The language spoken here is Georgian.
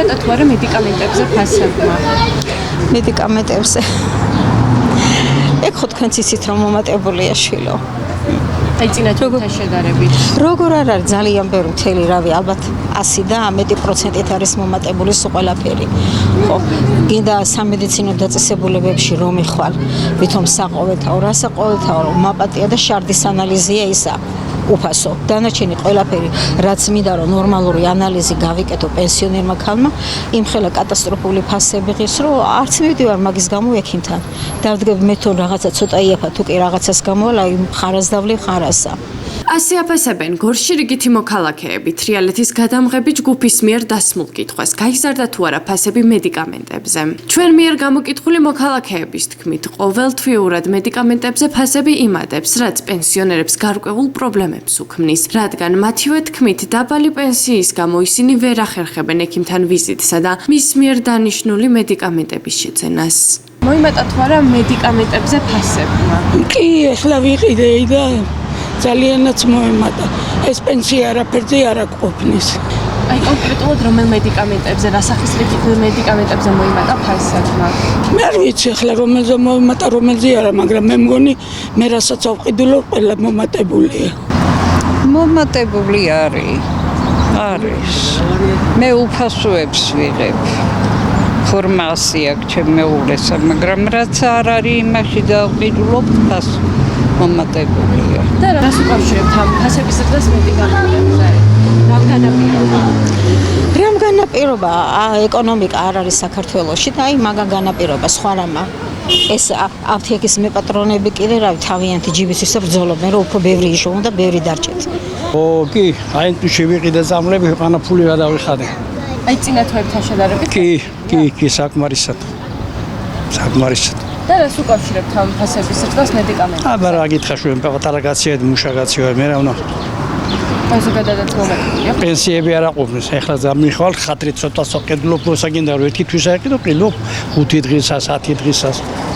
მოიმეტა თუ არა მედიკამენტებზე ფასებმა? მედიკამენტებზე. ეგ ხო თქვენც იცით რომ მომატებულია შვილო. აი წინა თვეთან შედარებით. როგორ არ არის ძალიან ბევრი მთელი რავი ალბათ 100 და მეტი პროცენტით არის მომატებული სულ ყველაფერი. ხო, გინდა სამედიცინო დაწესებულებებში რომ იხვალ, ვითომ საყოველთაო, რასაყოველთაო რომ მაპატია და შარდის ანალიზია ისა. უფასო. დანარჩენი ყველაფერი, რაც მინდა რომ ნორმალური ანალიზი გავიკეთო პენსიონერმა ქალმა, იმხელა კატასტროფული ფასები ღირს, რომ არც მივდივარ მაგის გამო ექიმთან. დავდგები მე თვითონ რაღაცა ცოტა იაფა, თუ კი რაღაცას გამოვალ, აი ხარას დავლი ხარასა. ასე აფასებენ გორში რიგითი მოქალაქეები თრიალეთის გადამღები ჯგუფის მიერ დასმულ კითხვას გაიზარდა თუ არა ფასები მედიკამენტებზე. ჩვენ მიერ გამოკითხული მოქალაქეების თქმით, ყოველთვიურად მედიკამენტებზე ფასები იმადებს, რაც პენსიონერებს გარკვეულ პრობლემებს უქმნის, რადგან მათივე თქმით, დაბალი პენსიის გამო ისინი ვერ ახერხებენ ექიმთან ვიზიტსა და მის მიერ დანიშნული მედიკამენტების შეძენას. მოიმეტა თუ არა მედიკამენტებზე ფასებმა? კი, ახლა ვიყიდე და ძალიანაც მოემატა. ეს პენსია არაფერზე არ აკოფნის. აი კონკრეტულად რომელ მედიკამენტებზე, რა სახის მედიკამენტებზე მოიმატა ფასებმა? მე არ ვიცი ახლა რომელზე მოემატა, რომელზე არა, მაგრამ მე მგონი მე რასაც ავყიდულობ, ყველა მომატებულია. მომატებული არის. მე უფასოებს ვიღებ. ფორმაცი აქვს ჩემ მეუღლესა, მაგრამ რაც არ არის იმაში დავყიდულობ, ფას მომატებულია. და რას უკავშირებთ ამ ფასების ზრდას მედიკამენტებზე? რამ განაპირობა ეკონომიკა არ არის საქართველოში და აი მაგა განაპირობა სხვა რამა. ეს აფთიაქის მეპატრონები კიდე რავი თავიანთი ჯიბისთვის ბრძოლობენ რომ უფრო ბევრი იშოვონ და ბევრი დარჩეთ. კი, აი თუ შევიყიდე წამლები ყანა ფული გადავიხადე. აი წინა თვეებთან შედარებით? კი, საკმარისად. და რას უკავშირებთ ამ ფასების ზრდას მედიკამენტებზე? აბა რა გითხრა შენ პატარა კაცია და მუშაკაცი ვარ, მე რა უნდა. ზოგადად მომენტია. პენსიები არ აყოფნის. ეხლა მიხვალ ხათრი ცოტა სოყედლობ, როცა გინდა რომ ერთი თვის აიყიდო, ყიდო 5 დღისას, 10 დღისას.